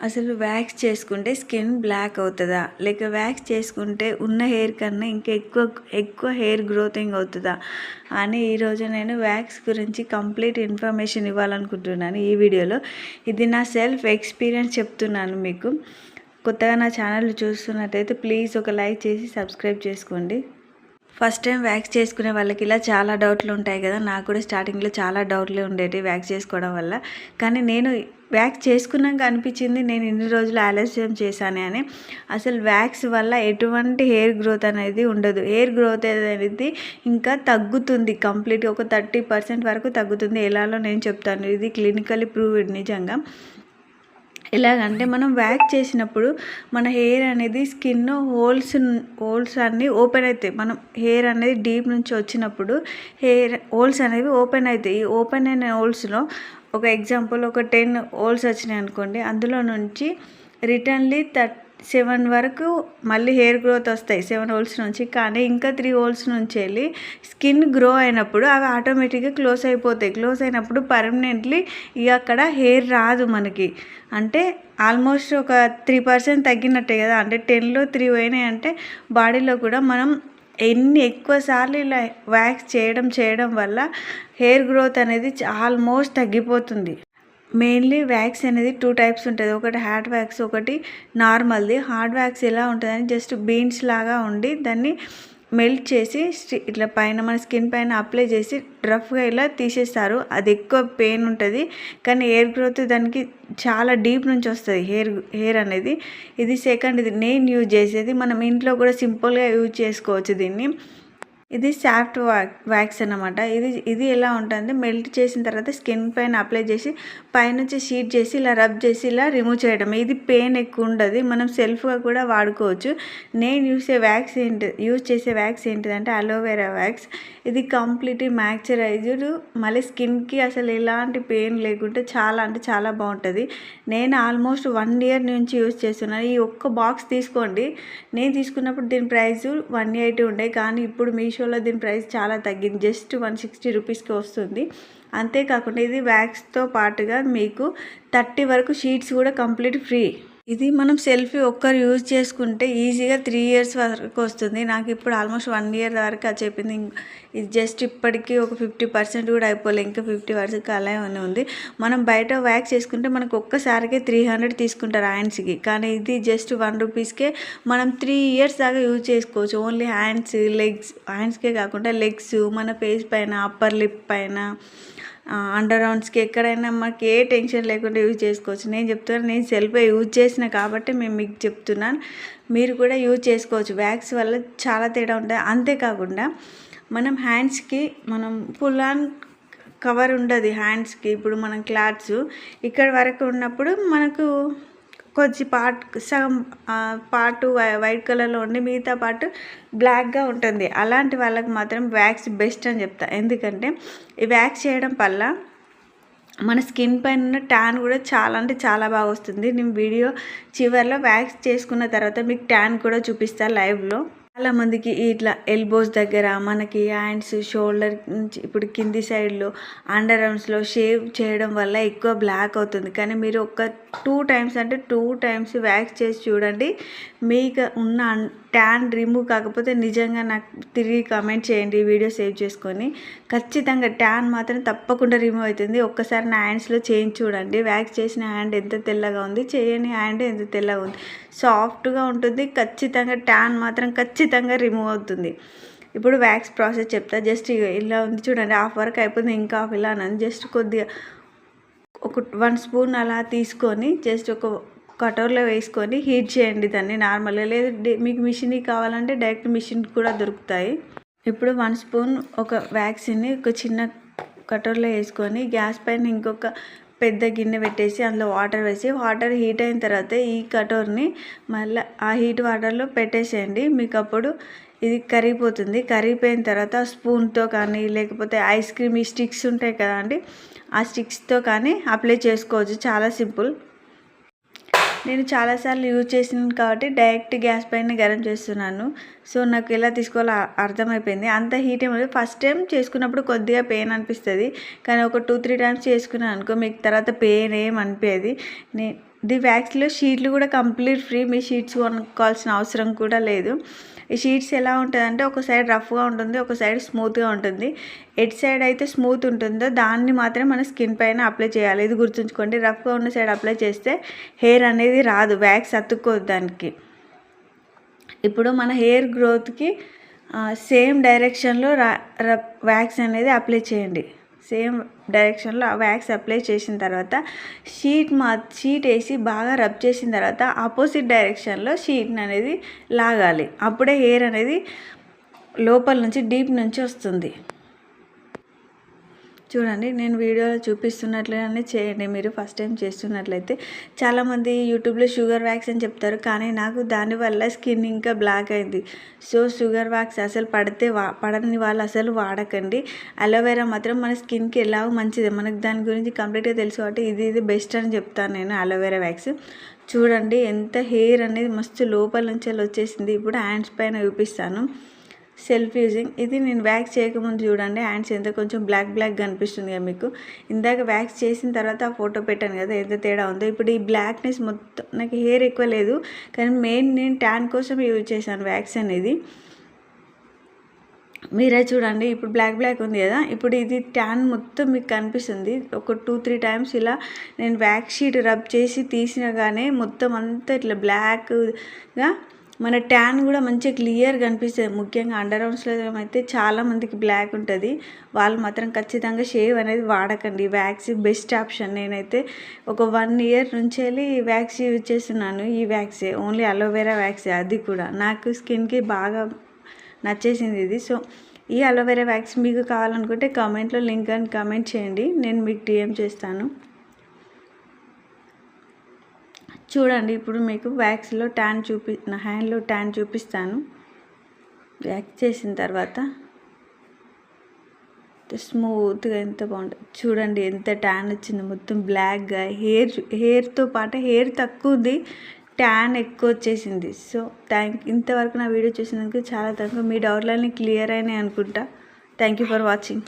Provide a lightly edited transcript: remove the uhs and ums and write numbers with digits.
అసలు వ్యాక్స్ చేసుకుంటే skin black అవుతుందా, లేక వ్యాక్స్ చేసుకుంటే ఉన్న హెయిర్ కన్నా ఇంకా ఎక్కువ ఎక్కువ హెయిర్ గ్రోతింగ్ అవుతుందా అని ఈరోజు నేను వ్యాక్స్ గురించి కంప్లీట్ ఇన్ఫర్మేషన్ ఇవ్వాలనుకుంటున్నాను ఈ వీడియోలో. ఇది నా సెల్ఫ్ ఎక్స్పీరియన్స్ చెప్తున్నాను మీకు. కొత్తగా నా ఛానల్ చూస్తున్నట్టయితే ప్లీజ్ ఒక లైక్ చేసి సబ్స్క్రైబ్ చేసుకోండి. ఫస్ట్ టైం వ్యాక్స్ చేసుకునే వాళ్ళకి ఇలా చాలా డౌట్లు ఉంటాయి కదా. నాకు కూడా స్టార్టింగ్లో చాలా డౌట్లు ఉండేవి వ్యాక్స్ చేసుకోవడం వల్ల. కానీ నేను వ్యాక్స్ చేసుకున్నాక అనిపించింది నేను ఇన్ని రోజులు ఆలస్యం చేశాను అని. అసలు వ్యాక్స్ వల్ల ఎటువంటి హెయిర్ గ్రోత్ అనేది ఉండదు. హెయిర్ గ్రోత్ అనేది ఇంకా తగ్గుతుంది, కంప్లీట్గా ఒక 30% వరకు తగ్గుతుంది. ఎలాలో నేను చెప్తాను, ఇది క్లినికల్లీ ప్రూవ్డ్ నిజంగా. ఎలాగంటే మనం వ్యాక్స్ చేసినప్పుడు మన హెయిర్ అనేది స్కిన్ హోల్స్ అన్నీ ఓపెన్ అవుతాయి. మనం హెయిర్ అనేది డీప్ నుంచి వచ్చినప్పుడు హెయిర్ హోల్స్ అనేవి ఓపెన్ అవుతాయి. ఈ ఓపెన్ అయిన హోల్స్లో ఒక ఎగ్జాంపుల్ ఒక 10 హోల్స్ వచ్చినాయి అనుకోండి, అందులో నుంచి రిటర్న్లీ 7 వరకు మళ్ళీ హెయిర్ గ్రోత్ వస్తాయి 7 హోల్స్ నుంచి. కానీ ఇంకా 3 హోల్స్ నుంచి వెళ్ళి స్కిన్ గ్రో అయినప్పుడు అవి ఆటోమేటిక్గా క్లోజ్ అయిపోతాయి. క్లోజ్ అయినప్పుడు పర్మనెంట్లీ ఇక అక్కడ హెయిర్ రాదు మనకి. అంటే ఆల్మోస్ట్ ఒక 3% తగ్గినట్టే కదా. అంటే 10లో 3 పోయినాయి అంటే బాడీలో కూడా మనం ఎక్కువసార్లు ఇలా వ్యాక్స్ చేయడం వల్ల హెయిర్ గ్రోత్ అనేది ఆల్మోస్ట్ తగ్గిపోతుంది. మెయిన్లీ వ్యాక్స్ అనేది 2 టైప్స్ ఉంటుంది. ఒకటి హార్డ్ వ్యాక్స్, ఒకటి నార్మల్ది. హార్డ్ వ్యాక్స్ ఎలా ఉంటుందని జస్ట్ బీన్స్ లాగా ఉండి దాన్ని మెల్ట్ చేసి ఇట్లా పైన మన స్కిన్ పైన అప్లై చేసి రఫ్గా ఇలా తీసేస్తారు. అది ఎక్కువ పెయిన్ ఉంటుంది, కానీ హెయిర్ గ్రోత్ దానికి చాలా డీప్ నుంచి వస్తుంది హెయిర్ అనేది. ఇది సెకండ్, ఇది నేను యూజ్ చేసేది. మనం ఇంట్లో కూడా సింపుల్గా యూజ్ చేసుకోవచ్చు దీన్ని. ఇది సాఫ్ట్ వ్యాక్స్ అన్నమాట. ఇది ఎలా ఉంటుంది, మెల్ట్ చేసిన తర్వాత స్కిన్ పైన అప్లై చేసి పైనుంచి షీట్ చేసి ఇలా రబ్ చేసి ఇలా రిమూవ్ చేయడం. ఇది పెయిన్ ఎక్కువ ఉండదు, మనం సెల్ఫ్గా కూడా వాడుకోవచ్చు. నేను యూజ్ చేసే వ్యాక్స్ ఏంటిదంటే అలోవెరా వ్యాక్స్. ఇది కంప్లీట్లీ మాయిశ్చరైజ్డ్, మళ్ళీ స్కిన్కి అసలు ఎలాంటి పెయిన్ లేకుంటే చాలా అంటే చాలా బాగుంటుంది. నేను ఆల్మోస్ట్ 1 ఇయర్ నుంచి యూజ్ చేస్తున్నాను. ఈ ఒక్క బాక్స్ తీసుకోండి. నేను తీసుకున్నప్పుడు దీని ప్రైస్ 180 ఉండే, కానీ ఇప్పుడు మీషోలో దీని ప్రైస్ చాలా తగ్గింది, జస్ట్ 160 రూపీస్కి వస్తుంది. అంతేకాకుండా ఇది వ్యాక్స్తో పాటుగా మీకు 30 వరకు షీట్స్ కూడా కంప్లీట్ ఫ్రీ. ఇది మనం సెల్ఫీ ఒక్కరు యూజ్ చేసుకుంటే ఈజీగా 3 ఇయర్స్ వరకు వస్తుంది. నాకు ఇప్పుడు ఆల్మోస్ట్ 1 ఇయర్ వరకు అది చెప్పింది. ఇది జస్ట్ ఇప్పటికీ ఒక 50% కూడా అయిపోలే, ఇంకా 50 వరకు అలానే ఉంది. మనం బయట వ్యాక్స్ చేసుకుంటే మనకు ఒక్కసారికే 300 తీసుకుంటారు హ్యాండ్స్కి, కానీ ఇది జస్ట్ 1 రూపీస్కే మనం 3 ఇయర్స్ దాకా యూజ్ చేసుకోవచ్చు. ఓన్లీ హ్యాండ్స్కే కాకుండా లెగ్స్, మన ఫేస్ పైన, అప్పర్ లిప్ పైన, అండర్ ఆర్మ్స్కి, ఎక్కడైనా మనకి ఏ టెన్షన్ లేకుండా యూజ్ చేసుకోవచ్చు. నేను చెప్తున్నాను, నేను సెల్ఫ్గా యూజ్ చేసిన కాబట్టి మేము మీకు చెప్తున్నాను. మీరు కూడా యూజ్ చేసుకోవచ్చు. వ్యాక్స్ వల్ల చాలా తేడా ఉంటుంది. అంతేకాకుండా మనం హ్యాండ్స్కి మనం ఫుల్ ఆన్ కవర్ ఉండదు హ్యాండ్స్కి. ఇప్పుడు మనం క్లాత్స్ ఇక్కడ వరకు ఉన్నప్పుడు మనకు కొంచెం సగం పార్ట్ వైట్ కలర్లో ఉండి మిగతా పార్ట్ బ్లాక్గా ఉంటుంది. అలాంటి వాళ్ళకి మాత్రం వ్యాక్స్ బెస్ట్ అని చెప్తా. ఎందుకంటే ఈ వ్యాక్స్ చేయడం వల్ల మన స్కిన్ పైన ఉన్న ట్యాన్ కూడా చాలా అంటే చాలా బాగా వస్తుంది. నేను వీడియో చివరిలో వ్యాక్స్ చేసుకున్న తర్వాత మీకు ట్యాన్ కూడా చూపిస్తాను లైవ్లో. చాలామందికి ఇట్లా ఎల్బోస్ దగ్గర, మనకి హ్యాండ్స్, షోల్డర్ నుంచి ఇప్పుడు కింది సైడ్లో, అండర్ ఆర్మ్స్లో షేవ్ చేయడం వల్ల ఎక్కువ బ్లాక్ అవుతుంది. కానీ మీరు ఒక 2 టైమ్స్ వ్యాక్స్ చేసి చూడండి, మీకు ఉన్న ట్యాన్ రిమూవ్ కాకపోతే నిజంగా నాకు తిరిగి కామెంట్ చేయండి, వీడియో సేవ్ చేసుకొని. ఖచ్చితంగా ట్యాన్ మాత్రం తప్పకుండా రిమూవ్ అవుతుంది. ఒక్కసారి నా హ్యాండ్స్లో చేంజ్ చూడండి. వ్యాక్స్ చేసిన హ్యాండ్ ఎంత తెల్లగా ఉంది, చేయని హ్యాండ్ ఎంత తెల్లగా ఉంది, సాఫ్ట్గా ఉంటుంది. ఖచ్చితంగా ట్యాన్ మాత్రం ఖచ్చితంగా రిమూవ్ అవుతుంది. ఇప్పుడు వ్యాక్స్ ప్రాసెస్ చెప్తా. జస్ట్ ఇలా ఉంది చూడండి, హాఫ్ వరకు అయిపోతుంది, ఇంకా హాఫ్ ఇలా అని జస్ట్ కొద్దిగా ఒక 1 స్పూన్ అలా తీసుకొని జస్ట్ ఒక కటోర్లో వేసుకొని హీట్ చేయండి దాన్ని నార్మల్గా. లేదు మీకు మిషన్ కావాలంటే డైరెక్ట్ మిషన్ కూడా దొరుకుతాయి. ఇప్పుడు 1 స్పూన్ ఒక వ్యాక్స్ని ఒక చిన్న కటోర్లో వేసుకొని గ్యాస్ పైన ఇంకొక పెద్ద గిన్నె పెట్టేసి అందులో వాటర్ వేసి, వాటర్ హీట్ అయిన తర్వాత ఈ కటోర్ని మళ్ళీ ఆ హీట్ వాటర్లో పెట్టేసేయండి. మీకు అప్పుడు ఇది కరిగిపోతుంది. కరిగిపోయిన తర్వాత స్పూన్తో కానీ, లేకపోతే ఐస్ క్రీమ్ ఈ స్టిక్స్ ఉంటాయి కదా అండి, ఆ స్టిక్స్తో కానీ అప్లై చేసుకోవచ్చు. చాలా సింపుల్. నేను చాలాసార్లు యూజ్ చేసినాను కాబట్టి డైరెక్ట్ గ్యాస్ పైన గరం చేస్తున్నాను. సో నాకు ఎలా తీసుకోవాలో అర్థమైపోయింది. అంత హీట్ ఏమో ఫస్ట్ టైం చేసుకున్నప్పుడు కొద్దిగా పెయిన్ అనిపిస్తుంది, కానీ ఒక 2-3 టైమ్స్ చేసుకున్నాను అనుకో మీకు తర్వాత పెయిన్ ఏం అనిపించేది. ది వ్యాక్స్లో షీట్లు కూడా కంప్లీట్ ఫ్రీ, మీ షీట్స్ కొనుక్కోవాల్సిన అవసరం కూడా లేదు. ఈ షీట్స్ ఎలా ఉంటుందంటే ఒక సైడ్ రఫ్గా ఉంటుంది, ఒక సైడ్ స్మూత్గా ఉంటుంది. ఎట్ సైడ్ అయితే స్మూత్ ఉంటుందో దాన్ని మాత్రం మన స్కిన్ పైన అప్లై చేయాలి. ఇది గుర్తుంచుకోండి. రఫ్గా ఉన్న సైడ్ అప్లై చేస్తే హెయిర్ అనేది రాదు, వ్యాక్స్ అతుక్కోదు దానికి. ఇప్పుడు మన హెయిర్ గ్రోత్కి సేమ్ డైరెక్షన్లో వ్యాక్స్ అనేది అప్లై చేయండి. సేమ్ డైరెక్షన్లో వ్యాక్స్ అప్లై చేసిన తర్వాత షీట్ వేసి బాగా రబ్ చేసిన తర్వాత ఆపోజిట్ డైరెక్షన్లో షీట్ని అనేది లాగాలి. అప్పుడే హెయిర్ అనేది లోపల నుంచి డీప్ నుంచి వస్తుంది. చూడండి, నేను వీడియోలో చూపిస్తున్నట్లుగానే చేయండి. మీరు ఫస్ట్ టైం చేస్తున్నట్లయితే చాలామంది యూట్యూబ్లో షుగర్ వ్యాక్స్ అని చెప్తారు, కానీ నాకు దానివల్ల స్కిన్ ఇంకా బ్లాక్ అయింది. సో షుగర్ వ్యాక్స్ అసలు పడని వాళ్ళు అసలు వాడకండి. అలోవెరా మాత్రం మన స్కిన్కి ఎలాగో మంచిది, మనకు దాని గురించి కంప్లీట్గా తెలుసు కాబట్టి ఇది బెస్ట్ అని చెప్తాను నేను. అలోవెరా వ్యాక్స్ చూడండి ఎంత హెయిర్ అనేది మస్తు లోపల నుంచి వచ్చేసింది. ఇప్పుడు హ్యాండ్స్ పైన చూపిస్తాను. సెల్ఫ్ యూజింగ్ ఇది నేను వ్యాక్స్ చేయకముందు చూడండి, హ్యాండ్స్ ఎంత కొంచెం బ్లాక్ కనిపిస్తుంది కదా మీకు. ఇందాక వ్యాక్స్ చేసిన తర్వాత ఆ ఫోటో పెట్టాను కదా ఎంత తేడా ఉందో. ఇప్పుడు ఈ బ్లాక్నెస్ మొత్తం, నాకు హెయిర్ ఎక్కువ లేదు కానీ మెయిన్ నేను ట్యాన్ కోసం యూజ్ చేశాను వ్యాక్స్ అనేది. మీరే చూడండి, ఇప్పుడు బ్లాక్ ఉంది కదా, ఇప్పుడు ఇది ట్యాన్ మొత్తం మీకు కనిపిస్తుంది. ఒక 2-3 టైమ్స్ ఇలా నేను వ్యాక్స్ షీట్ రబ్ చేసి తీసినా కానీ మొత్తం అంతా ఇట్లా బ్లాక్గా మన ట్యాన్ కూడా మంచిగా క్లియర్ కనిపిస్తుంది. ముఖ్యంగా అండర్ ఆర్మ్స్లో అయితే చాలామందికి బ్లాక్ ఉంటుంది, వాళ్ళు మాత్రం ఖచ్చితంగా షేవ్ అనేది వాడకండి. Wax best option. నేనైతే ఒక 1 ఇయర్ నుంచి వెళ్ళి వ్యాక్స్ యూజ్ చేస్తున్నాను. ఈ వ్యాక్సే, ఓన్లీ అలోవెరా వ్యాక్సే, అది కూడా నాకు స్కిన్కి బాగా నచ్చేసింది ఇది. సో ఈ అలోవెరా వ్యాక్స్ మీకు కావాలనుకుంటే కామెంట్లో లింక్ అని కామెంట్ చేయండి, నేను మీకు DM చేస్తాను. చూడండి, ఇప్పుడు మీకు వ్యాక్స్లో నా హ్యాండ్లో ట్యాన్ చూపిస్తాను. వ్యాక్స్ చేసిన తర్వాత స్మూత్గా ఎంత బాగుంటుంది చూడండి, ఎంత ట్యాన్ వచ్చింది మొత్తం బ్లాక్గా. హెయిర్తో పాటు హెయిర్ తక్కువ ఉంది, ట్యాన్ ఎక్కువ వచ్చేసింది. సో ఇంతవరకు నా వీడియో చూసినందుకు చాలా తక్కువ. మీ డౌట్లన్నీ క్లియర్ అయినాయి అనుకుంటా. Thank you for watching.